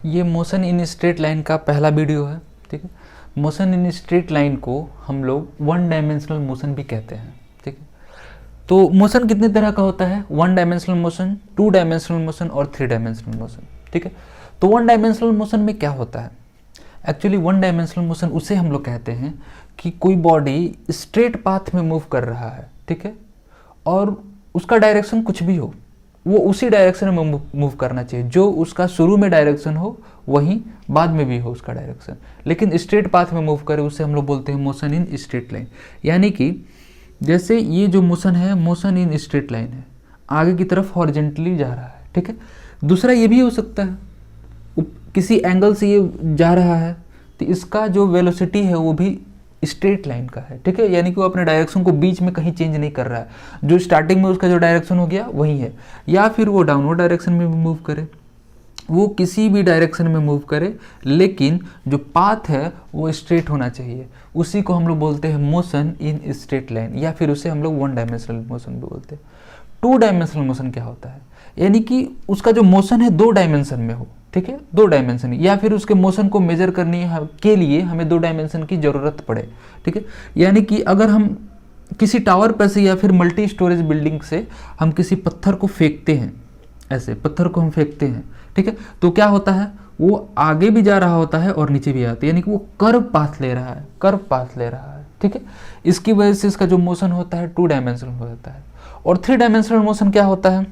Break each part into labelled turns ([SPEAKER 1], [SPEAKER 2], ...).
[SPEAKER 1] ये motion in straight line का पहला वीडियो है। ठीक है, मोशन इन स्ट्रेट लाइन को हम लोग वन डायमेंशनल मोशन भी कहते हैं। ठीक है, तो मोशन कितने तरह का होता है? One dimensional motion, two dimensional motion और थ्री डायमेंशनल मोशन। ठीक है, तो वन डायमेंशनल मोशन में क्या होता है? एक्चुअली वन डायमेंशनल मोशन उसे हम लोग कहते हैं कि कोई बॉडी स्ट्रेट पाथ में मूव कर रहा है। ठीक है, और उसका डायरेक्शन कुछ भी हो, वो उसी डायरेक्शन में मूव करना चाहिए। जो उसका शुरू में डायरेक्शन हो वहीं बाद में भी हो उसका डायरेक्शन, लेकिन स्ट्रेट पाथ में मूव करे, उसे हम लोग बोलते हैं मोशन इन स्ट्रेट लाइन। यानी कि जैसे ये जो मोशन है, मोशन इन स्ट्रेट लाइन है, आगे की तरफ हॉरिजेंटली जा रहा है। ठीक है, दूसरा ये भी हो सकता है किसी एंगल से ये जा रहा है, तो इसका जो वेलोसिटी है वो भी स्ट्रेट लाइन का है। ठीक है, यानी कि वो अपने डायरेक्शन को बीच में कहीं चेंज नहीं कर रहा है, जो स्टार्टिंग में उसका जो डायरेक्शन हो गया वही है। या फिर वो डाउनवर्ड डायरेक्शन में मूव करे, वो किसी भी डायरेक्शन में मूव करे, लेकिन जो पाथ है वो स्ट्रेट होना चाहिए। उसी को हम लोग बोलते हैं मोशन इन स्ट्रेट लाइन, या फिर उसे हम लोग वन डायमेंशनल मोशन भी बोलते हैं। टू डायमेंशनल मोशन क्या होता है? यानी कि उसका जो मोशन है दो डायमेंशन में हो। ठीक है, दो डायमेंशन, या फिर उसके मोशन को मेजर करने के लिए हमें दो डायमेंशन की ज़रूरत पड़े। ठीक है, यानी कि अगर हम किसी टावर पर से या फिर मल्टी स्टोरेज बिल्डिंग से हम किसी पत्थर को फेंकते हैं, ऐसे पत्थर को हम फेंकते हैं, ठीक है, तो क्या होता है? वो आगे भी जा रहा होता है और नीचे भी आता है, यानी कि वो कर्व पाथ ले रहा है, कर्व पाथ ले रहा है। ठीक है, इसकी वजह से इसका जो मोशन होता है टू डायमेंशनल हो जाता है। और थ्री डायमेंशनल मोशन क्या होता है?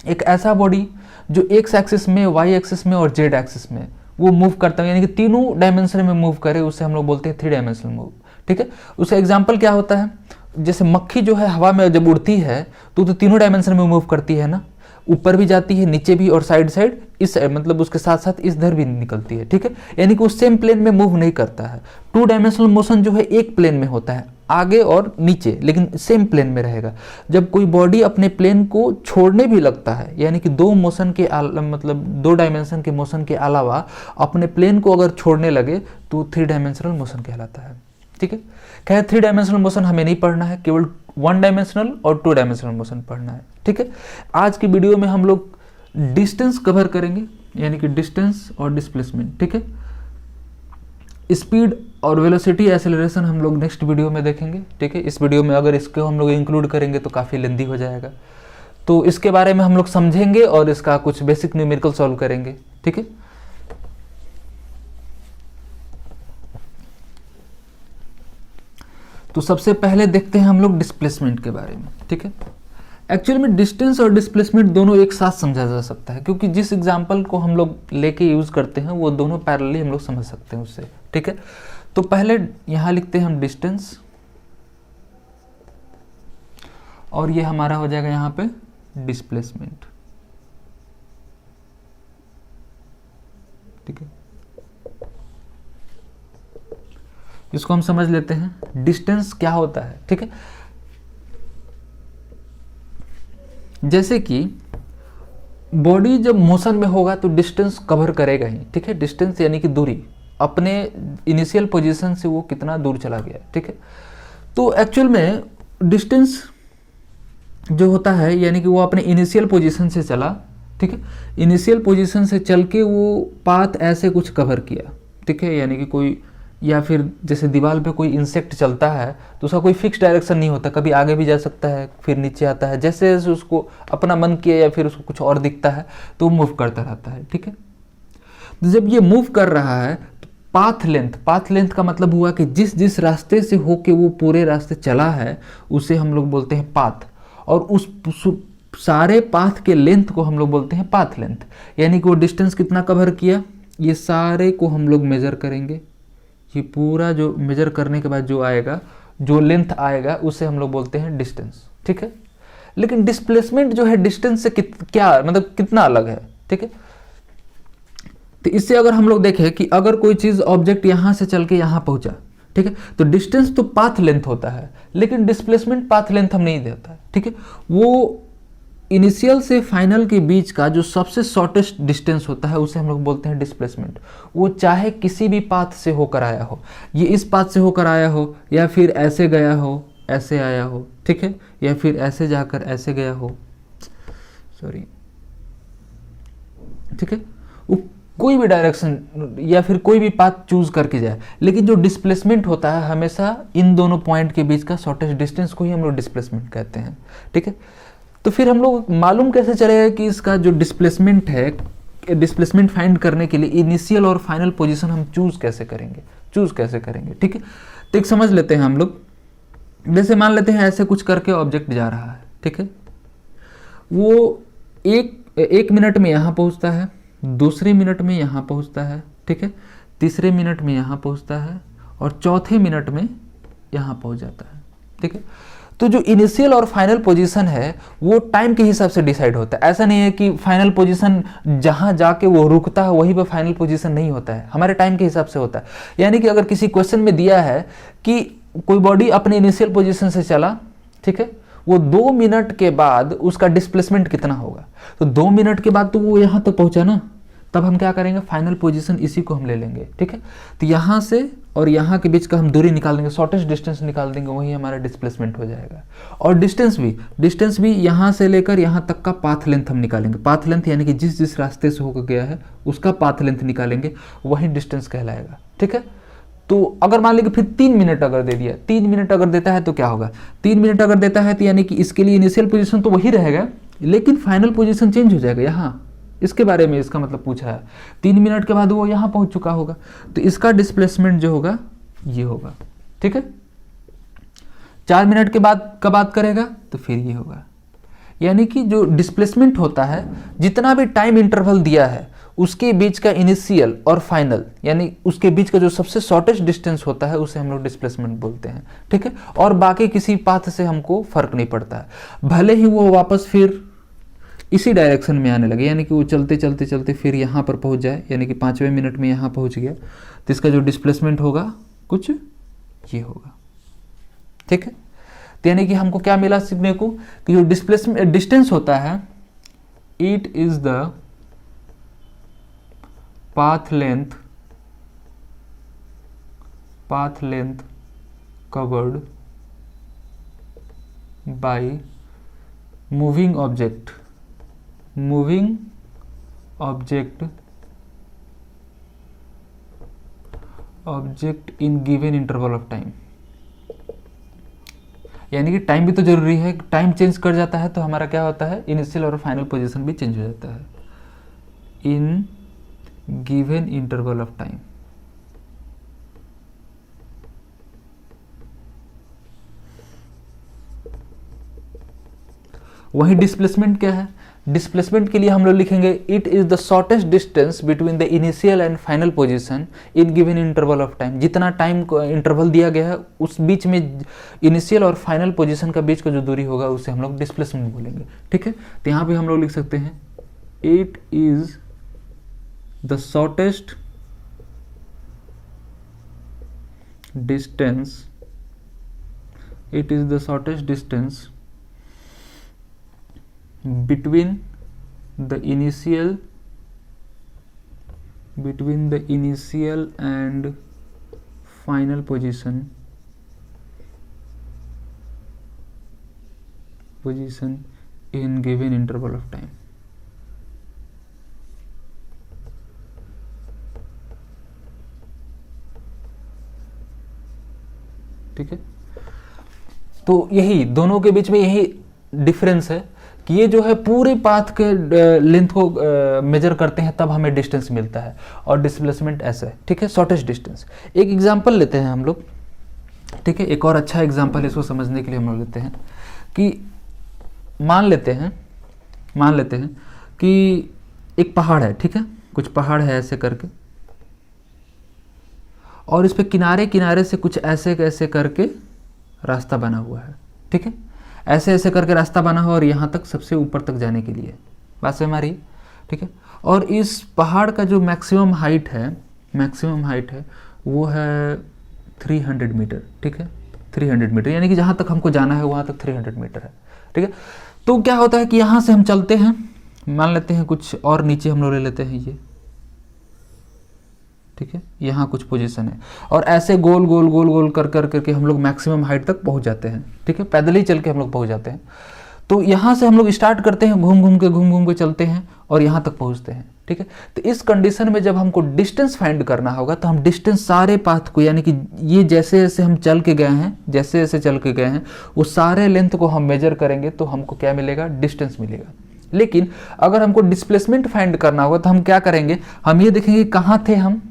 [SPEAKER 1] एक ऐसा बॉडी जो एक्स एक्सिस में, वाई एक्सिस में और जेड एक्सिस में वो मूव करता है, यानी कि तीनों डायमेंशन में मूव करे, उसे हम लोग बोलते हैं थ्री डायमेंशनल मूव। ठीक है, उसका एग्जांपल क्या होता है? जैसे मक्खी जो है हवा में जब उड़ती है तो तीनों डायमेंशन में मूव करती है ना, ऊपर भी जाती है, नीचे भी, और साइड साइड, इस मतलब उसके साथ साथ इस धर भी निकलती है। ठीक है, यानी कि वो सेम प्लेन में मूव नहीं करता है। टू डायमेंशनल मोशन जो है एक प्लेन में होता है, आगे और नीचे, लेकिन सेम प्लेन में रहेगा। जब कोई बॉडी अपने प्लेन को छोड़ने भी लगता है, यानी कि दो मोशन के मतलब दो डायमेंशन के मोशन के अलावा अपने प्लेन को अगर छोड़ने लगे तो थ्री डायमेंशनल मोशन कहलाता है। ठीक है, खैर थ्री डायमेंशनल मोशन हमें नहीं पढ़ना है, केवल वन डायमेंशनल और टू डायमेंशनल मोशन पढ़ना है। ठीक है, आज की वीडियो में हम लोग डिस्टेंस कवर करेंगे, यानी कि डिस्टेंस और डिस्प्लेसमेंट। ठीक है, स्पीड और वेलोसिटी एक्सेलरेशन हम लोग नेक्स्ट वीडियो में देखेंगे। ठीक है, इस वीडियो में अगर इसको हम लोग इंक्लूड करेंगे तो काफ़ी लेंदी हो जाएगा, तो इसके बारे में हम लोग समझेंगे और इसका कुछ बेसिक न्यूमेरिकल सॉल्व करेंगे। ठीक है, तो सबसे पहले देखते हैं हम लोग डिस्प्लेसमेंट के बारे में। ठीक है, एक्चुअली में डिस्टेंस और डिस्प्लेसमेंट दोनों एक साथ समझा जा सकता है, क्योंकि जिस एग्जांपल को हम लोग लेके यूज़ करते हैं वो दोनों पैरेलली हम लोग समझ सकते हैं उससे। ठीक है, तो पहले यहाँ लिखते हैं हम डिस्टेंस, और ये हमारा हो जाएगा यहाँ पे डिस्प्लेसमेंट। ठीक है, इसको हम समझ लेते हैं डिस्टेंस क्या होता है। ठीक है, जैसे कि बॉडी जब मोशन में होगा तो डिस्टेंस कवर करेगा ही। ठीक है, डिस्टेंस यानी कि दूरी, अपने इनिशियल पोजीशन से वो कितना दूर चला गया। ठीक है, तो एक्चुअल में डिस्टेंस जो होता है, यानी कि वो अपने इनिशियल पोजीशन से चला। ठीक है, इनिशियल पोजीशन से चल के वो पाथ ऐसे कुछ कवर किया। ठीक है, यानी कि कोई, या फिर जैसे दीवार पे कोई इंसेक्ट चलता है तो उसका कोई फिक्स डायरेक्शन नहीं होता, कभी आगे भी जा सकता है फिर नीचे आता है, जैसे जैसे उसको अपना मन किया या फिर उसको कुछ और दिखता है तो मूव करता रहता है। ठीक है, तो जब ये मूव कर रहा है तो पाथ लेंथ का मतलब हुआ कि जिस जिस रास्ते से होके वो पूरे रास्ते चला है उसे हम लोग बोलते हैं पाथ, और उस सारे पाथ के लेंथ को हम लोग बोलते हैं पाथ लेंथ। यानी कि वो डिस्टेंस कितना कवर किया, ये सारे को हम लोग मेजर करेंगे। ये पूरा जो मेजर करने के बाद जो आएगा, जो लेंथ आएगा, उसे हम लोग बोलते हैं डिस्टेंस। ठीक है, लेकिन डिस्प्लेसमेंट जो है डिस्टेंस से क्या मतलब कितना अलग है। ठीक है, तो इससे अगर हम लोग देखें कि अगर कोई चीज़ ऑब्जेक्ट यहाँ से चल के यहाँ पहुँचा, ठीक है, तो डिस्टेंस तो पाथ लेंथ होता है, लेकिन डिस्प्लेसमेंट पाथ लेंथ हम नहीं देता है। ठीक है, वो इनिशियल से फाइनल के बीच का जो सबसे शॉर्टेस्ट डिस्टेंस होता है उसे हम लोग बोलते हैं डिस्प्लेसमेंट। वो चाहे किसी भी पाथ से होकर आया हो, ये इस पाथ से होकर आया हो, या फिर ऐसे गया हो, ऐसे आया हो। ठीक है, या फिर ऐसे जाकर ऐसे गया हो, सॉरी। ठीक है, वो कोई भी डायरेक्शन या फिर कोई भी पाथ चूज करके जाए, लेकिन जो डिस्प्लेसमेंट होता है हमेशा इन दोनों पॉइंट के बीच का शॉर्टेस्ट डिस्टेंस को ही हम लोग डिस्प्लेसमेंट कहते हैं। ठीक है, तो फिर हम लोग मालूम कैसे चलेगा कि इसका जो डिस्प्लेसमेंट है, डिस्प्लेसमेंट फाइंड करने के लिए इनिशियल और फाइनल पोजीशन हम चूज कैसे करेंगे। ठीक है, तो एक समझ लेते हैं हम लोग। जैसे मान लेते हैं ऐसे कुछ करके ऑब्जेक्ट जा रहा है, ठीक है, वो एक मिनट में यहाँ पहुँचता है, दूसरे मिनट में यहाँ पहुँचता है, ठीक है, तीसरे मिनट में यहाँ पहुँचता है और चौथे मिनट में यहाँ पहुँच जाता है। ठीक है, तो जो इनिशियल और फाइनल पोजीशन है वो टाइम के हिसाब से डिसाइड होता है। ऐसा नहीं है कि फाइनल पोजीशन जहाँ जाके वो रुकता है वहीं पर फाइनल पोजीशन नहीं होता है, हमारे टाइम के हिसाब से होता है। यानी कि अगर किसी क्वेश्चन में दिया है कि कोई बॉडी अपने इनिशियल पोजीशन से चला, ठीक है, वो 2 मिनट के बाद उसका डिस्प्लेसमेंट कितना होगा, तो 2 मिनट के बाद तो वो यहाँ तक पहुँचा ना, तब हम क्या करेंगे, फाइनल पोजीशन इसी को हम ले लेंगे। ठीक है, तो यहाँ से और यहाँ के बीच का हम दूरी निकाल देंगे, शॉर्टेस्ट डिस्टेंस निकाल देंगे, वही हमारा डिस्प्लेसमेंट हो जाएगा। और डिस्टेंस भी यहाँ से लेकर यहाँ तक का पाथ लेंथ हम निकालेंगे। पाथ लेंथ यानी कि जिस रास्ते से होकर गया है उसका पाथ लेंथ निकालेंगे, वही डिस्टेंस कहलाएगा। ठीक है, तो अगर मान लीजिए फिर 3 मिनट अगर दे दिया, 3 मिनट अगर देता है तो क्या होगा, 3 मिनट अगर देता है तो यानी कि इसके लिए इनिशियल पोजीशन तो वही रहेगा, लेकिन फाइनल पोजीशन चेंज हो जाएगा। यहाँ इसके बारे में इसका मतलब पूछा है, 3 मिनट के बाद वो यहाँ पहुँच चुका होगा, तो इसका डिस्प्लेसमेंट जो होगा ये होगा। ठीक है, 4 मिनट के बाद का बात करेगा तो फिर ये होगा। यानी कि जो डिस्प्लेसमेंट होता है, जितना भी टाइम इंटरवल दिया है उसके बीच का इनिशियल और फाइनल, यानी उसके बीच का जो सबसे शॉर्टेस्ट डिस्टेंस होता है उसे हम लोग डिस्प्लेसमेंट बोलते हैं। ठीक है, और बाकी किसी पाथ से हमको फर्क नहीं पड़ता है, भले ही वो वापस फिर इसी डायरेक्शन में आने लगे, यानी कि वो चलते चलते चलते फिर यहाँ पर पहुँच जाए, यानी कि 5वें मिनट में यहाँ पहुँच गया, तो इसका जो डिस्प्लेसमेंट होगा कुछ ये होगा। ठीक है, तो यानी कि हमको क्या मिला सीखने को, कि जो डिस्प्लेसमेंट डिस्टेंस होता है, it is the path length covered by moving object in given interval of time. यानी कि टाइम भी तो जरूरी है, टाइम चेंज कर जाता है तो हमारा क्या होता है, इनिशियल और फाइनल पोजीशन भी चेंज हो जाता है in given interval of time. वही डिस्प्लेसमेंट क्या है, डिस्प्लेसमेंट के लिए हम लोग लिखेंगे it is the shortest distance between the initial and final position in given interval of time. जितना टाइम को इंटरवल दिया गया है उस बीच में इनिशियल और फाइनल पोजीशन का बीच का जो दूरी होगा उसे हम लोग डिस्प्लेसमेंट बोलेंगे। ठीक है, तो यहाँ पे हम लोग लिख सकते हैं it is the shortest distance between the initial and final position in given interval of time। ठीक है, तो यही दोनों के बीच में यही डिफरेंस है कि ये जो है पूरे पाथ के लेंथ को मेजर करते हैं तब हमें डिस्टेंस मिलता है, और डिस्प्लेसमेंट ऐसा है। ठीक है, शॉर्टेस्ट डिस्टेंस। एक एग्जांपल लेते हैं हम लोग। ठीक है, एक और अच्छा एग्जांपल इसको समझने के लिए हम लोग लेते हैं कि मान लेते हैं कि एक पहाड़ है। ठीक है, कुछ पहाड़ है ऐसे करके, और इस पे किनारे किनारे से कुछ ऐसे ऐसे करके रास्ता बना हुआ है। ठीक है, ऐसे ऐसे करके रास्ता बना हो और यहाँ तक सबसे ऊपर तक जाने के लिए, बात समझ में आ रही है। ठीक है, और इस पहाड़ का जो मैक्सिमम हाइट है वो है 300 मीटर। ठीक है, 300 मीटर, यानी कि जहाँ तक हमको जाना है वहाँ तक 300 मीटर है। ठीक है, तो क्या होता है कि यहाँ से हम चलते हैं, मान लेते हैं कुछ और नीचे हम लोग ले लेते हैं ये। ठीक है, यहाँ कुछ पोजीशन है, और ऐसे गोल गोल कर करके हम लोग मैक्सिमम हाइट तक पहुँच जाते हैं। ठीक है, पैदल ही चल के हम लोग पहुँच जाते हैं। तो यहाँ से हम लोग स्टार्ट करते हैं, घूम घूम के चलते हैं और यहाँ तक पहुँचते हैं, ठीक है। तो इस कंडीशन में जब हमको डिस्टेंस फाइंड करना होगा तो हम डिस्टेंस सारे पाथ को, यानी कि ये जैसे जैसे हम चल के गए हैं, जैसे जैसे चल के गए हैं उस सारे लेंथ को हम मेजर करेंगे तो हमको क्या मिलेगा, डिस्टेंस मिलेगा। लेकिन अगर हमको डिस्प्लेसमेंट फाइंड करना होगा तो हम क्या करेंगे, हम ये देखेंगे कहाँ थे हम,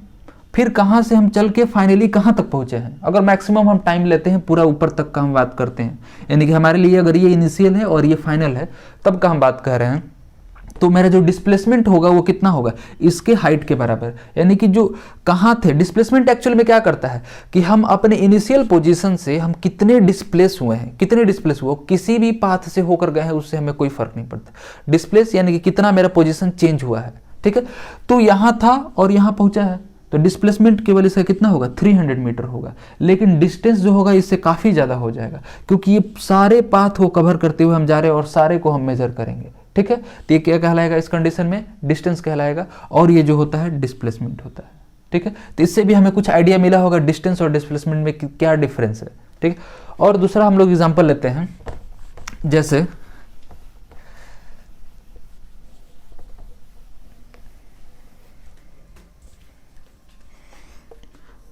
[SPEAKER 1] फिर कहाँ से हम चल के फाइनली कहाँ तक पहुँचे हैं। अगर मैक्सिमम हम टाइम लेते हैं, पूरा ऊपर तक का हम बात करते हैं, यानी कि हमारे लिए अगर ये इनिशियल है और ये फाइनल है तब का हम बात कर रहे हैं, तो मेरा जो डिस्प्लेसमेंट होगा वो कितना होगा, इसके हाइट के बराबर। यानी कि जो कहाँ थे, डिस्प्लेसमेंट एक्चुअल में क्या करता है कि हम अपने इनिशियल पोजीशन से हम कितने डिस्प्लेस हुए हैं, कितने डिस्प्लेस हुए, किसी भी पाथ से होकर गए हैं उससे हमें कोई फर्क नहीं पड़ता। डिस्प्लेस यानी कि कितना मेरा पोजीशन चेंज हुआ है, ठीक है। तो यहाँ था और यहाँ पहुँचा है, तो डिस्प्लेसमेंट केवल इसका कितना होगा, 300 मीटर होगा। लेकिन डिस्टेंस जो होगा इससे काफ़ी ज़्यादा हो जाएगा, क्योंकि ये सारे पाथ को कवर करते हुए हम जा रहे हैं और सारे को हम मेजर करेंगे, ठीक है। तो ये क्या कहलाएगा इस कंडीशन में, डिस्टेंस कहलाएगा, और ये जो होता है डिस्प्लेसमेंट होता है, ठीक है। तो इससे भी हमें कुछ आइडिया मिला होगा डिस्टेंस और डिस्प्लेसमेंट में क्या डिफरेंस है, ठीक है। और दूसरा हम लोग एग्जाम्पल लेते हैं, जैसे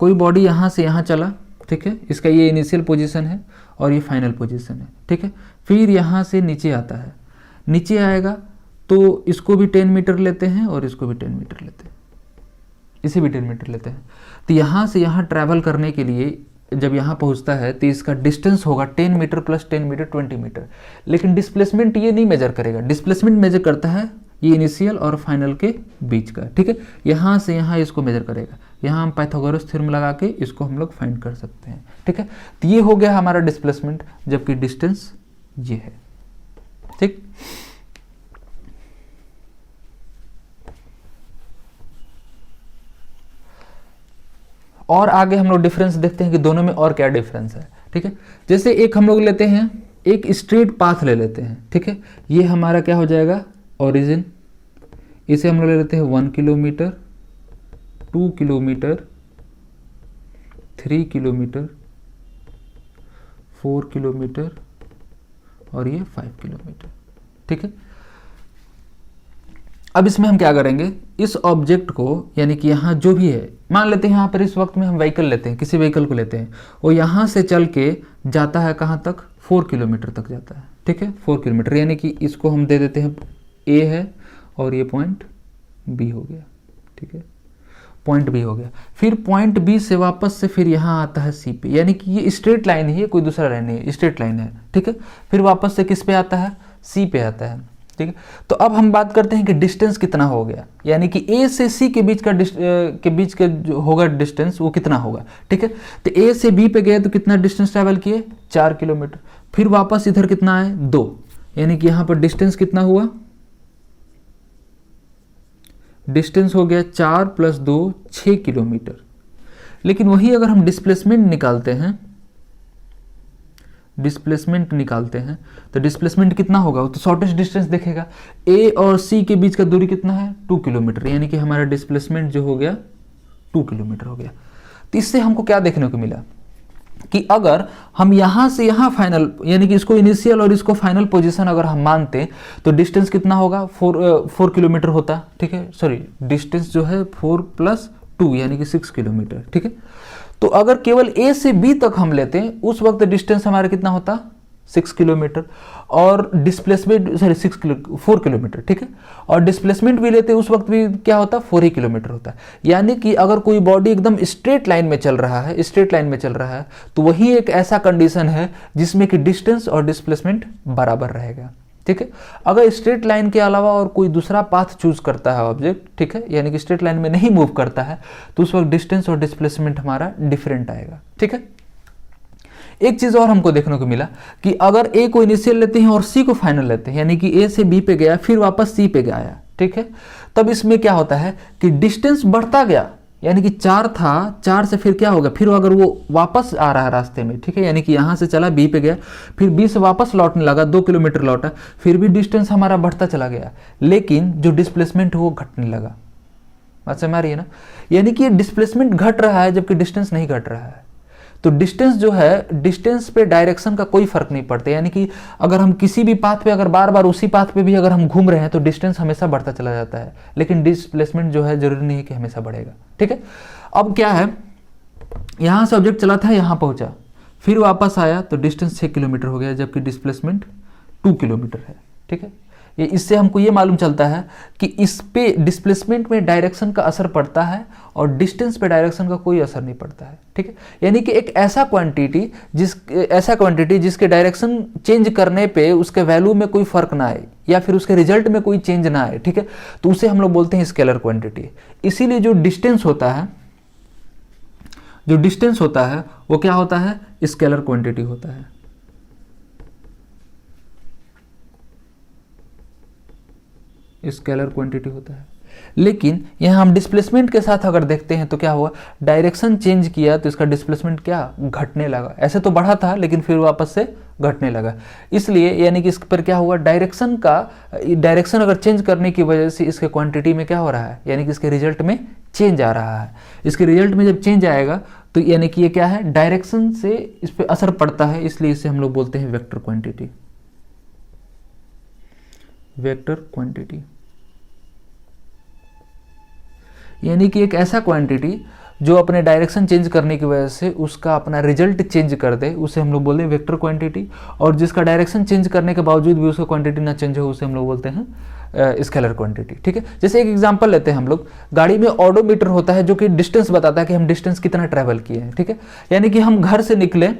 [SPEAKER 1] कोई बॉडी यहाँ से यहाँ चला, ठीक है, इसका ये इनिशियल पोजीशन है और ये फाइनल पोजीशन है, ठीक है। फिर यहाँ से नीचे आता है, नीचे आएगा तो इसको भी 10 मीटर लेते हैं और इसको भी 10 मीटर लेते हैं, इसे भी 10 मीटर लेते हैं। तो यहाँ से यहाँ ट्रैवल करने के लिए जब यहाँ पहुँचता है तो इसका डिस्टेंस होगा 10 मीटर प्लस 10 मीटर 20 मीटर। लेकिन डिस्प्लेसमेंट ये नहीं मेजर करेगा, डिस्प्लेसमेंट मेजर करता है ये इनिशियल और फाइनल के बीच का, ठीक है। यहाँ से यहाँ इसको मेजर करेगा, यहाँ हम पाइथागोरस थ्योरम लगा के इसको हम लोग फाइंड कर सकते हैं, ठीक है। तो ये हो गया हमारा डिस्प्लेसमेंट, जबकि डिस्टेंस ये है, ठीक। और आगे हम लोग डिफरेंस देखते हैं कि दोनों में और क्या डिफरेंस है, ठीक है। जैसे एक हम लोग लेते हैं, एक स्ट्रेट पाथ ले लेते हैं, ठीक है। ये हमारा क्या हो जाएगा, ओरिजिन, इसे हम लोग ले लेते हैं 1 किलोमीटर, 2 किलोमीटर, 3 किलोमीटर, 4 किलोमीटर और ये 5 किलोमीटर, ठीक है। अब इसमें हम क्या करेंगे, इस ऑब्जेक्ट को, यानी कि यहाँ जो भी है, मान लेते हैं यहाँ पर इस वक्त में हम व्हीकल लेते हैं, किसी व्हीकल को लेते हैं, वो यहाँ से चल के जाता है कहाँ तक, 4 किलोमीटर तक जाता है, ठीक है। 4 किलोमीटर, यानी कि इसको हम दे देते हैं ए है और ये पॉइंट बी हो गया, ठीक है, पॉइंट बी हो गया। फिर पॉइंट बी से वापस से फिर यहाँ आता है सी पे, यानी कि ये स्ट्रेट लाइन ही है, कोई दूसरा लाइन नहीं है, स्ट्रेट लाइन है, ठीक है। फिर वापस से किस पे आता है, सी पे आता है, ठीक है। तो अब हम बात करते हैं कि डिस्टेंस कितना हो गया, यानी कि ए से सी के बीच का जो होगा डिस्टेंस वो कितना होगा, ठीक है। तो ए से बी पे गए तो कितना डिस्टेंस ट्रैवल किए, 4 किलोमीटर। फिर वापस इधर कितना आए, 2, यानी कि यहाँ पर डिस्टेंस कितना हुआ, डिस्टेंस हो गया 4 + 2 6 किलोमीटर। लेकिन वही अगर हम डिस्प्लेसमेंट निकालते हैं, तो डिस्प्लेसमेंट कितना होगा, तो शॉर्टेस्ट डिस्टेंस देखेगा, ए और सी के बीच का दूरी कितना है, 2 किलोमीटर, यानी कि हमारा डिस्प्लेसमेंट जो हो गया 2 किलोमीटर हो गया। तो इससे हमको क्या देखने को मिला कि अगर हम यहाँ से यहाँ फाइनल, यानी कि इसको इनिशियल और इसको फाइनल पोजीशन अगर हम मानते तो डिस्टेंस कितना होगा, 4 किलोमीटर होता, ठीक है। सॉरी, डिस्टेंस जो है 4 + 2 यानी कि 6 किलोमीटर, ठीक है। तो अगर केवल ए से बी तक हम लेते हैं उस वक्त डिस्टेंस हमारा कितना होता, 6 किलोमीटर, और डिस्प्लेसमेंट 4 किलोमीटर, ठीक है। और डिस्प्लेसमेंट भी लेते उस वक्त भी क्या होता, 4 ही किलोमीटर होता है। यानी कि अगर कोई बॉडी एकदम स्ट्रेट लाइन में चल रहा है, तो वही एक ऐसा कंडीशन है जिसमें कि डिस्टेंस और डिस्प्लेसमेंट बराबर रहेगा, ठीक है। अगर स्ट्रेट लाइन के अलावा और कोई दूसरा पाथ चूज करता है ऑब्जेक्ट, ठीक है, यानी कि स्ट्रेट लाइन में नहीं मूव करता है, तो उस वक्त डिस्टेंस और डिस्प्लेसमेंट हमारा डिफरेंट आएगा, ठीक है। एक चीज और हमको देखने को मिला कि अगर ए को इनिशियल लेते हैं और सी को फाइनल लेते हैं, यानी कि ए से बी पे गया फिर वापस सी पे गया, ठीक है, तब इसमें क्या होता है कि डिस्टेंस बढ़ता गया, यानी कि 4 था, 4 से फिर क्या होगा, फिर अगर वो वापस आ रहा है रास्ते में, ठीक है, यानी कि यहाँ से चला बी पे गया, फिर बी से वापस लौटने लगा, 2 किलोमीटर लौटा, फिर भी डिस्टेंस हमारा बढ़ता चला गया, लेकिन जो डिस्प्लेसमेंट है वो घटने लगा। बात समझ आ रही है ना, यानी कि डिस्प्लेसमेंट घट रहा है जबकि डिस्टेंस नहीं घट रहा है। तो डिस्टेंस जो है, डिस्टेंस पे डायरेक्शन का कोई फर्क नहीं पड़ता, यानी कि अगर हम किसी भी पाथ पे अगर बार बार उसी पाथ पे भी अगर हम घूम रहे हैं तो डिस्टेंस हमेशा बढ़ता चला जाता है, लेकिन डिस्प्लेसमेंट जो है जरूरी नहीं है कि हमेशा बढ़ेगा। ठीक है, अब क्या है, यहां से ऑब्जेक्ट चला था, यहां पहुंचा, फिर वापस आया तो डिस्टेंस 6 किलोमीटर हो गया, जबकि डिस्प्लेसमेंट 2 किलोमीटर है। ठीक है, ये इससे हमको ये मालूम चलता है कि इस पे डिस्प्लेसमेंट में डायरेक्शन का असर पड़ता है और डिस्टेंस पे डायरेक्शन का कोई असर नहीं पड़ता है। ठीक है, यानी कि एक ऐसा क्वांटिटी जिसके डायरेक्शन चेंज करने पे उसके वैल्यू में कोई फर्क ना आए या फिर उसके रिजल्ट में कोई चेंज ना आए। ठीक है, तो उसे हम लोग बोलते हैं स्केलर क्वांटिटी। इसीलिए जो डिस्टेंस होता है वो क्या होता है, स्केलर क्वांटिटी होता है। स्केलर क्वांटिटी होता है। लेकिन यहां हम डिस्प्लेसमेंट के साथ अगर देखते हैं तो क्या हुआ, डायरेक्शन चेंज किया तो इसका डिस्प्लेसमेंट क्या घटने लगा। ऐसे तो बढ़ा था लेकिन फिर वापस से घटने लगा। इसलिए यानी कि इस पर क्या हुआ, डायरेक्शन अगर चेंज करने की वजह से इसके क्वांटिटी में क्या हो रहा है, यानी कि इसके रिजल्ट में चेंज आ रहा है। इसके रिजल्ट में जब चेंज आएगा तो यानी कि ये क्या है, डायरेक्शन से इस पर असर पड़ता है, इसलिए इसे हम लोग बोलते हैं वेक्टर क्वांटिटी। वेक्टर क्वांटिटी यानी कि एक ऐसा क्वांटिटी जो अपने डायरेक्शन चेंज करने की वजह से उसका अपना रिजल्ट चेंज कर दे, उसे हम लोग बोलते हैं वेक्टर क्वांटिटी। और जिसका डायरेक्शन चेंज करने के बावजूद भी उसका क्वांटिटी ना चेंज हो, उसे हम लोग बोलते हैं स्केलर क्वांटिटी। ठीक है, जैसे एक एग्जांपल लेते हैं हम लोग, गाड़ी में ऑडोमीटर होता है जो कि डिस्टेंस बताता है कि हम डिस्टेंस कितना ट्रैवल किए हैं। ठीक है, यानी कि हम घर से निकले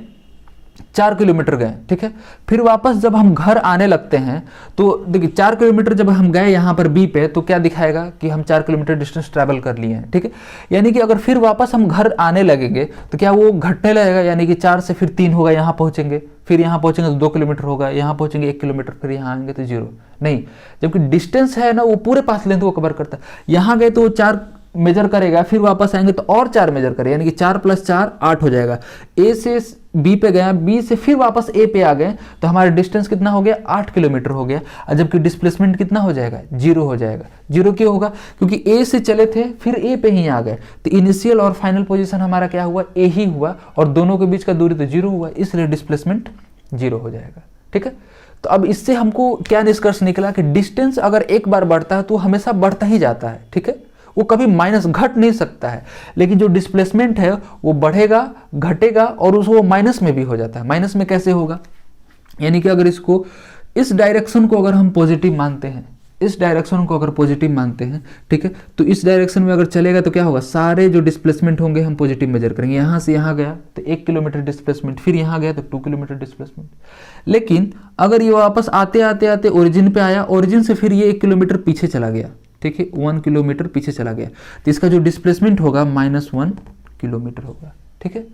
[SPEAKER 1] 4 किलोमीटर गए। ठीक है, फिर वापस जब हम घर आने लगते हैं तो देखिए 4 किलोमीटर जब हम गए यहाँ पर बी पे तो क्या दिखाएगा कि हम 4 किलोमीटर डिस्टेंस ट्रैवल कर लिए हैं। ठीक है, यानी कि अगर फिर वापस हम घर आने लगेंगे तो क्या वो घटने लगेगा, यानी कि 4 से फिर 3 होगा, यहाँ पहुंचेंगे, फिर यहाँ पहुंचेंगे तो 2 किलोमीटर होगा, यहाँ पहुंचेंगे 1 किलोमीटर, फिर यहाँ आएंगे तो 0 नहीं। जबकि डिस्टेंस है ना वो पूरे पाथ लेंथ को कवर करता है। यहाँ गए तो वो 4 मेजर करेगा, फिर वापस आएंगे तो और 4 मेजर करेगा, यानी कि 4 + 4 8 हो जाएगा। ए से बी पे गया, बी से फिर वापस ए पे आ गए तो हमारा डिस्टेंस कितना हो गया, 8 किलोमीटर हो गया। और जबकि डिस्प्लेसमेंट कितना हो जाएगा, 0 हो जाएगा। 0 क्यों होगा, क्योंकि ए से चले थे फिर ए पे ही आ गए, तो इनिशियल और फाइनल पोजीशन हमारा क्या हुआ, ए ही हुआ, और दोनों के बीच का दूरी तो 0 हुआ, इसलिए डिस्प्लेसमेंट 0 हो जाएगा। ठीक है, तो अब इससे हमको क्या निष्कर्ष निकला कि डिस्टेंस अगर एक बार बढ़ता है तो हमेशा बढ़ता ही जाता है। ठीक है, वो कभी माइनस घट नहीं सकता है, लेकिन जो डिस्प्लेसमेंट है वो बढ़ेगा घटेगा और वो माइनस में भी हो जाता है। माइनस में कैसे होगा, यानी कि अगर इसको इस डायरेक्शन को अगर हम पॉजिटिव मानते हैं, इस डायरेक्शन को अगर पॉजिटिव मानते हैं, ठीक है, तो इस डायरेक्शन में अगर चलेगा तो क्या होगा, सारे जो डिस्प्लेसमेंट होंगे हम पॉजिटिव मेजर करेंगे। यहाँ से यहाँ गया तो 1 किलोमीटर डिस्प्लेसमेंट, फिर यहाँ गया तो 2 किलोमीटर डिस्प्लेसमेंट। लेकिन अगर ये वापस आते आते आते ओरिजिन पे आया, ओरिजिन से फिर ये 1 किलोमीटर पीछे चला गया, ठीक है, 1 किलोमीटर पीछे चला गया, तो इसका जो डिस्प्लेसमेंट होगा -1 किलोमीटर होगा। ठीक है,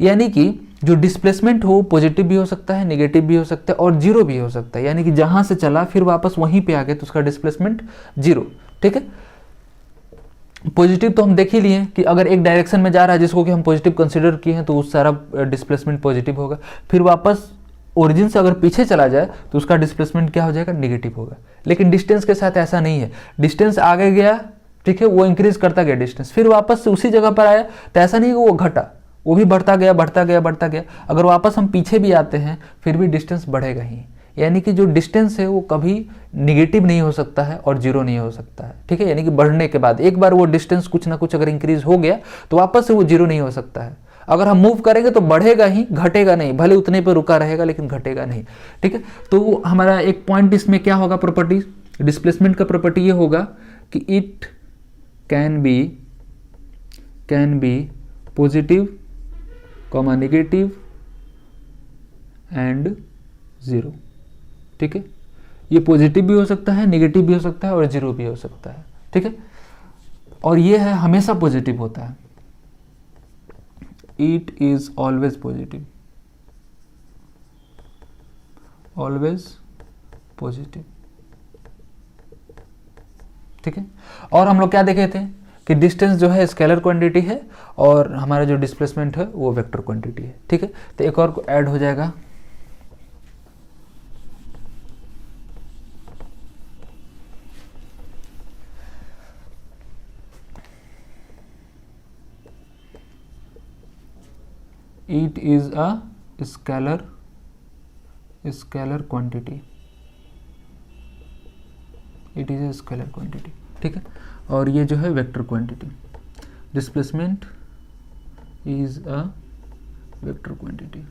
[SPEAKER 1] यानी कि जो डिस्प्लेसमेंट हो पॉजिटिव भी हो सकता है, नेगेटिव भी हो सकता है और 0 भी हो सकता है, यानी कि जहां से चला फिर वापस वहीं पे आ गया तो उसका डिस्प्लेसमेंट 0। ठीक है, पॉजिटिव तो हम देख ही लिए कि अगर एक डायरेक्शन में जा रहा है जिसको कि हम पॉजिटिव कंसीडर किए हैं तो उस सारा डिस्प्लेसमेंट पॉजिटिव होगा। फिर वापस ओरिजिन से अगर पीछे चला जाए तो उसका डिस्प्लेसमेंट क्या हो जाएगा, नेगेटिव होगा। लेकिन डिस्टेंस के साथ ऐसा नहीं है, डिस्टेंस आगे गया, ठीक है, वो इंक्रीज करता गया डिस्टेंस, फिर वापस से उसी जगह पर आया तो ऐसा नहीं कि वो घटा, वो भी बढ़ता गया बढ़ता गया बढ़ता गया। अगर वापस हम पीछे भी आते हैं फिर भी डिस्टेंस बढ़ेगा ही, यानी कि जो डिस्टेंस है वो कभी निगेटिव नहीं हो सकता है और 0 नहीं हो सकता है। ठीक है, यानी कि बढ़ने के बाद एक बार वो डिस्टेंस कुछ ना कुछ अगर इंक्रीज हो गया तो वापस से वो 0 नहीं हो सकता है। अगर हम मूव करेंगे तो बढ़ेगा ही, घटेगा नहीं, भले उतने पे रुका रहेगा लेकिन घटेगा नहीं। ठीक है, तो हमारा एक पॉइंट इसमें क्या होगा, प्रॉपर्टी डिस्प्लेसमेंट का प्रॉपर्टी ये होगा कि it can be positive comma negative and 0। ठीक है, ये पॉजिटिव भी हो सकता है, नेगेटिव भी हो सकता है और 0 भी हो सकता है। ठीक है, और ये है हमेशा पॉजिटिव होता है, it is always positive, always positive. ठीक है, और हम लोग क्या देखे थे कि डिस्टेंस जो है स्केलर क्वांटिटी है और हमारा जो डिस्प्लेसमेंट है वो वेक्टर क्वांटिटी है। ठीक है, तो एक और ऐड हो जाएगा, it is a scalar quantity, it is a scalar quantity, ठीक है। और ये जो है vector quantity, displacement is a vector quantity.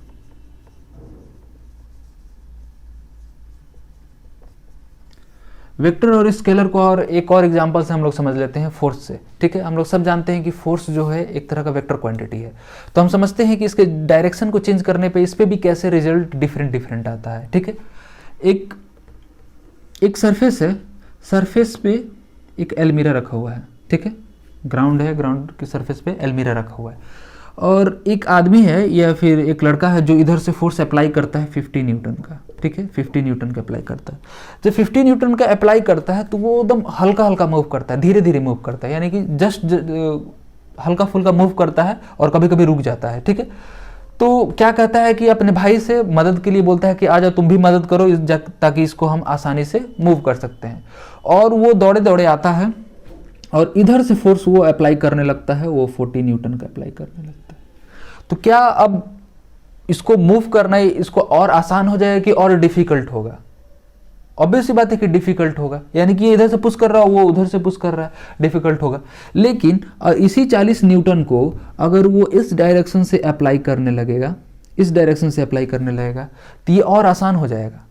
[SPEAKER 1] Vector और स्केलर को और एक और एग्जांपल से हम लोग समझ लेते हैं, फोर्स से, ठीक है। हम लोग सब जानते हैं कि फोर्स जो है एक तरह का वेक्टर क्वांटिटी है, तो हम समझते हैं कि इसके डायरेक्शन को चेंज करने पे इस पे भी कैसे रिजल्ट डिफरेंट आता है, ठीक है। एक सरफेस है, सरफेस पे एक एलमीरा रखा हुआ है, ठीक है। ग्राउंड है, ग्राउंड की सरफेस पे एलमीरा रखा हुआ है, और एक आदमी है या फिर एक लड़का है जो इधर से फोर्स अप्लाई करता है 50 न्यूटन का, ठीक है। 50 न्यूटन का अप्लाई करता है। जब 50 न्यूटन का अप्लाई करता है तो वो एकदम हल्का हल्का मूव करता है, धीरे धीरे मूव करता है, यानी कि जस्ट हल्का फुल्का मूव करता है और कभी कभी रुक जाता है, ठीक है। तो क्या कहता है कि अपने भाई से मदद के लिए बोलता है कि आ जाओ तुम भी मदद करो ताकि इसको हम आसानी से मूव कर सकते हैं। और वो दौड़े दौड़े आता है और इधर से फोर्स वो अप्लाई करने लगता है, वो 40 न्यूटन का अप्लाई करने लगता है। तो क्या अब इसको मूव करना इसको और आसान हो जाएगा कि और डिफिकल्ट होगा? ऑब्वियस सी बात है कि डिफिकल्ट होगा, यानी कि ये इधर से पुश कर रहा हो, वो उधर से पुश कर रहा है, डिफिकल्ट होगा। लेकिन इसी 40 न्यूटन को अगर वो इस डायरेक्शन से अप्लाई करने लगेगा, इस डायरेक्शन से अप्लाई करने लगेगा, तो ये और आसान हो जाएगा।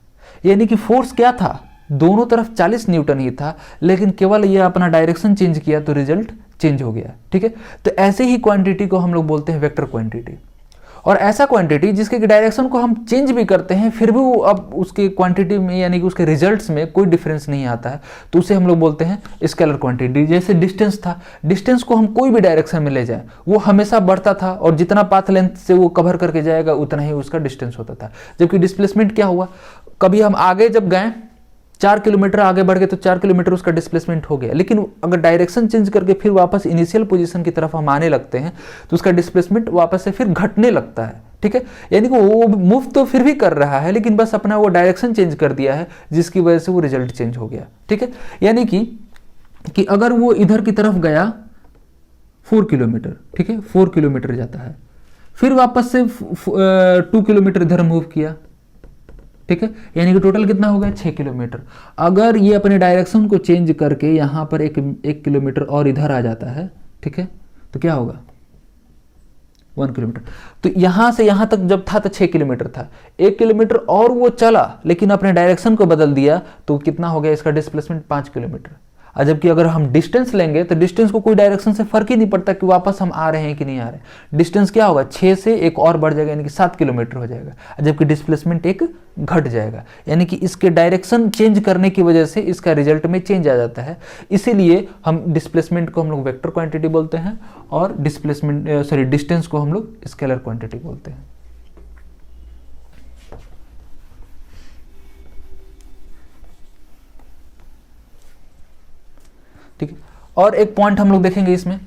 [SPEAKER 1] यानी कि फोर्स क्या था, दोनों तरफ 40 न्यूटन ही था, लेकिन केवल ये अपना डायरेक्शन चेंज किया तो रिजल्ट चेंज हो गया, ठीक है। तो ऐसे ही क्वांटिटी को हम लोग बोलते हैं वेक्टर क्वांटिटी। और ऐसा क्वांटिटी जिसके डायरेक्शन को हम चेंज भी करते हैं फिर भी वो अब उसके क्वांटिटी में यानी कि उसके रिजल्ट्स में कोई डिफरेंस नहीं आता है, तो उसे हम लोग बोलते हैं स्केलर क्वांटिटी। जैसे डिस्टेंस था, डिस्टेंस को हम कोई भी डायरेक्शन में ले जाएं वो हमेशा बढ़ता था, और जितना पाथ लेंथ से वो कवर करके जाएगा उतना ही उसका डिस्टेंस होता था। जबकि डिस्प्लेसमेंट क्या हुआ, कभी हम आगे जब गए 4 किलोमीटर आगे बढ़ गए तो 4 किलोमीटर उसका डिस्प्लेसमेंट हो गया, लेकिन अगर डायरेक्शन चेंज करके फिर वापस इनिशियल पोजीशन की तरफ हम आने लगते हैं तो उसका डिस्प्लेसमेंट वापस से फिर घटने लगता है, ठीक है। यानी कि वो मूव तो फिर भी कर रहा है, लेकिन बस अपना वो डायरेक्शन चेंज कर दिया है, जिसकी वजह से वो रिजल्ट चेंज हो गया, ठीक है। यानी कि अगर वो इधर की तरफ गया 4 किलोमीटर, ठीक है, 4 किलोमीटर जाता है, फिर वापस से 2 किलोमीटर इधर मूव किया, ठीक है, यानी कि टोटल कितना हो गया 6 किलोमीटर। अगर ये अपने डायरेक्शन को चेंज करके यहाँ पर एक किलोमीटर और इधर आ जाता है, ठीक है, तो क्या होगा 1 किलोमीटर। तो यहाँ से यहाँ तक जब था तो 6 किलोमीटर था, 1 किलोमीटर और वो चला लेकिन अपने डायरेक्शन को बदल दिया तो कितना हो गया इसका डिस्प्लेसमेंट 5 किलोमीटर। जबकि अगर हम डिस्टेंस लेंगे तो डिस्टेंस को कोई डायरेक्शन से फर्क ही नहीं पड़ता कि वापस हम आ रहे हैं कि नहीं आ रहे। डिस्टेंस क्या होगा 6 से एक और बढ़ जाएगा, यानी कि 7 किलोमीटर हो जाएगा, जबकि डिस्प्लेसमेंट एक घट जाएगा। यानी कि इसके डायरेक्शन चेंज करने की वजह से इसका रिजल्ट में चेंज आ जाता है। इसीलिए हम डिस्प्लेसमेंट को हम लोग वेक्टर क्वांटिटी बोलते हैं और डिस्टेंस को हम लोग स्केलर क्वांटिटी बोलते हैं। ठीक है, और एक पॉइंट हम लोग देखेंगे इसमें,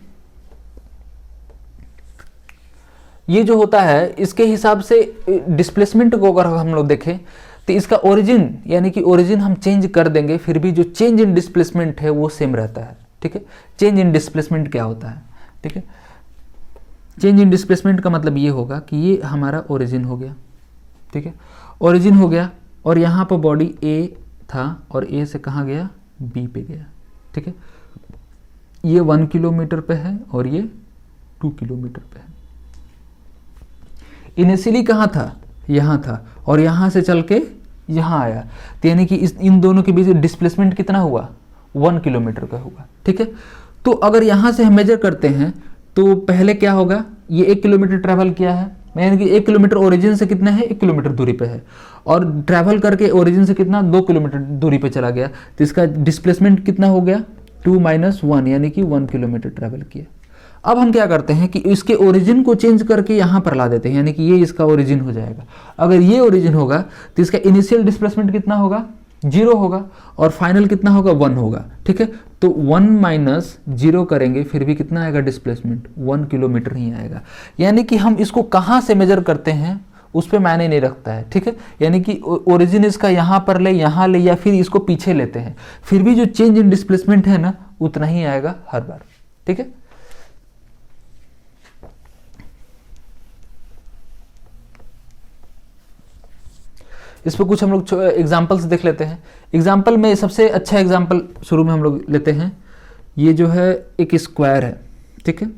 [SPEAKER 1] ये जो होता है इसके हिसाब से डिस्प्लेसमेंट को अगर हम लोग देखें तो इसका ओरिजिन यानी कि ओरिजिन हम चेंज कर देंगे फिर भी जो चेंज इन डिस्प्लेसमेंट है वो सेम रहता है, ठीक है। चेंज इन डिस्प्लेसमेंट क्या होता है, ठीक है, चेंज इन डिस्प्लेसमेंट का मतलब ये होगा कि ये हमारा ओरिजिन हो गया, ठीक है, ओरिजिन हो गया और यहाँ पर बॉडी ए था और ए से कहाँ गया बी पे गया, ठीक है। ये 1 किलोमीटर पे है और ये 2 किलोमीटर पे है। इनिशियली कहाँ था, यहाँ था, और यहाँ से चल के यहाँ आया, तो यानी कि इन दोनों के बीच डिस्प्लेसमेंट कितना हुआ 1 किलोमीटर का हुआ, ठीक है। तो अगर यहाँ से हम मेजर करते हैं तो पहले क्या होगा, ये 1 किलोमीटर ट्रैवल किया है, यानी कि 1 किलोमीटर ओरिजिन से कितना है 1 किलोमीटर दूरी पे है, और ट्रैवल करके ओरिजिन से कितना 2 किलोमीटर दूरी पे चला गया, तो इसका डिस्प्लेसमेंट कितना हो गया 2 - 1 यानी कि 1 किलोमीटर ट्रैवल किया। अब हम क्या करते हैं कि इसके ओरिजिन को चेंज करके यहाँ पर ला देते हैं, यानी कि ये इसका ओरिजिन हो जाएगा। अगर ये ओरिजिन होगा तो इसका इनिशियल डिस्प्लेसमेंट कितना होगा 0 होगा और फाइनल कितना होगा 1 होगा, ठीक है। तो 1 - 0 करेंगे फिर भी कितना आएगा डिस्प्लेसमेंट 1 किलोमीटर ही आएगा। यानी कि हम इसको कहाँ से मेजर करते हैं उस पर मायने नहीं रखता है, ठीक है। यानी कि ओरिजिन इसका यहाँ पर ले, यहाँ ले, या फिर इसको पीछे लेते हैं, फिर भी जो चेंज इन डिस्प्लेसमेंट है ना उतना ही आएगा हर बार, ठीक है। इस पर कुछ हम लोग एग्जाम्पल्स देख लेते हैं। एग्जाम्पल में सबसे अच्छा एग्जाम्पल शुरू में हम लोग लेते हैं। ये जो है एक स्क्वायर है, ठीक है,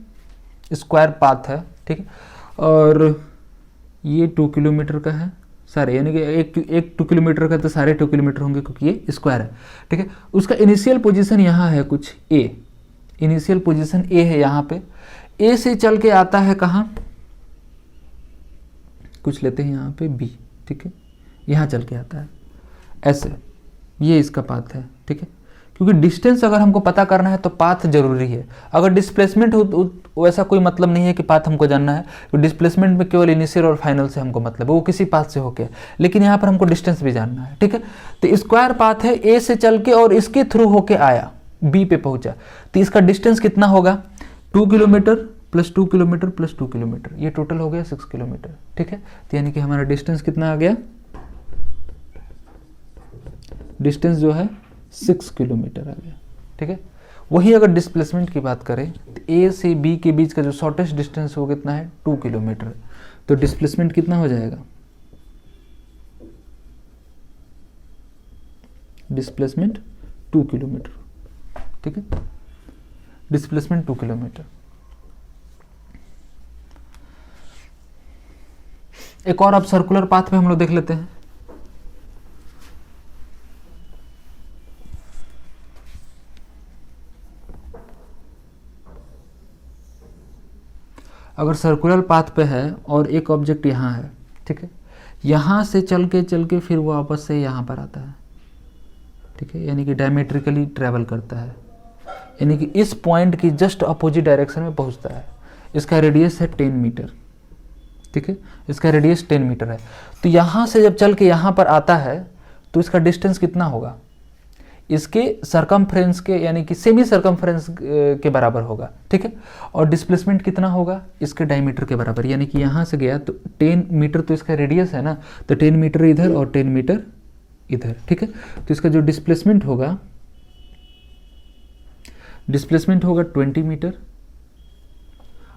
[SPEAKER 1] स्क्वायर पाथ है, ठीक है, और ये 2 किलोमीटर का है सारे, यानी कि एक 2 किलोमीटर का तो सारे 2 किलोमीटर होंगे क्योंकि ये स्क्वायर है, ठीक है। उसका इनिशियल पोजीशन यहाँ है कुछ ए, इनिशियल पोजीशन ए है यहाँ पे। ए से चल के आता है कहाँ, कुछ लेते हैं यहाँ पे बी, ठीक है, यहाँ चल के आता है ऐसे, ये इसका पाथ है, ठीक है। क्योंकि डिस्टेंस अगर हमको पता करना है तो पाथ जरूरी है। अगर डिस्प्लेसमेंट हो वैसा कोई मतलब नहीं है कि पाथ हमको जानना है, तो डिस्प्लेसमेंट में केवल इनिशियल और फाइनल से हमको मतलब है, वो किसी पाथ से होके, लेकिन यहाँ पर हमको डिस्टेंस भी जानना है, ठीक है। तो स्क्वायर पाथ है, ए से चल के और इसके थ्रू होके आया, बी पे पहुंचा, तो इसका डिस्टेंस कितना होगा, 2 kilometre plus 2 kilometre plus 2 kilometre, ये टोटल हो गया 6 किलोमीटर, ठीक है। तो यानी कि हमारा डिस्टेंस कितना आ गया, डिस्टेंस जो है 6 किलोमीटर आ गया, ठीक है। वही अगर डिस्प्लेसमेंट की बात करें तो ए से बी के बीच का जो शॉर्टेस्ट डिस्टेंस वो कितना है, 2 किलोमीटर, तो डिस्प्लेसमेंट कितना हो जाएगा, डिस्प्लेसमेंट 2 किलोमीटर, ठीक है, डिस्प्लेसमेंट 2 किलोमीटर। एक और अब सर्कुलर पाथ में हम लोग देख लेते हैं। अगर सर्कुलर पाथ पे है और एक ऑब्जेक्ट यहाँ है, ठीक है, यहाँ से चल के फिर वो वापस से यहाँ पर आता है, ठीक है, यानी कि डायमेट्रिकली ट्रैवल करता है, यानी कि इस पॉइंट की जस्ट अपोजिट डायरेक्शन में पहुँचता है। इसका रेडियस है 10 मीटर, ठीक है, इसका रेडियस 10 मीटर है। तो यहाँ से जब चल के यहाँ पर आता है तो इसका डिस्टेंस कितना होगा, इसके सरकमफ्रेंस के यानी कि सेमी सरकमफ्रेंस के बराबर होगा, ठीक है। और डिस्प्लेसमेंट कितना होगा, इसके डायमीटर के बराबर, यानी कि यहाँ से गया तो 10 मीटर तो इसका रेडियस है ना, तो 10 मीटर इधर और 10 मीटर इधर, ठीक है। तो इसका जो डिस्प्लेसमेंट होगा 20 मीटर,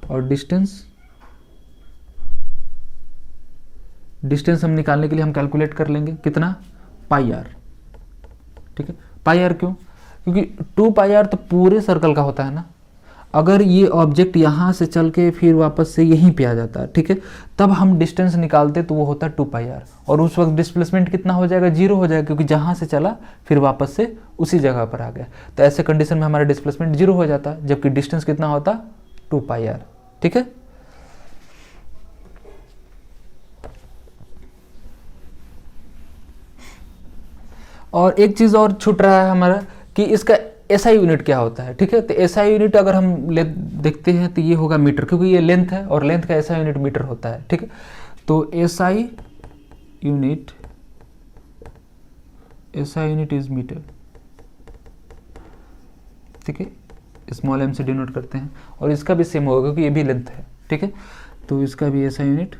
[SPEAKER 1] और डिस्टेंस हम निकालने के लिए हम कैलकुलेट कर लेंगे कितना, पाई आर, ठीक है। पाई आर क्यों, क्योंकि 2 पाई आर तो पूरे सर्कल का होता है ना। अगर ये ऑब्जेक्ट यहाँ से चल के फिर वापस से यहीं पे आ जाता है, ठीक है, तब हम डिस्टेंस निकालते तो वो होता है 2 पाई आर, और उस वक्त डिस्प्लेसमेंट कितना हो जाएगा, 0 हो जाएगा, क्योंकि जहाँ से चला फिर वापस से उसी जगह पर आ गया। तो ऐसे कंडीशन में हमारा डिस्प्लेसमेंट 0 हो जाता, जबकि डिस्टेंस कितना होता, 2 पाई आर, ठीक है। और एक चीज़ और छूट रहा है हमारा कि इसका एसआई यूनिट क्या होता है, ठीक है। तो एसआई यूनिट अगर हम देखते हैं तो ये होगा मीटर, क्योंकि ये लेंथ है और लेंथ का एसआई यूनिट मीटर होता है, ठीक है। तो एसआई यूनिट इज मीटर, ठीक है, स्मॉल एम से डिनोट करते हैं, और इसका भी सेम होगा क्योंकि ये भी लेंथ है, ठीक है। तो इसका भी एसआई यूनिट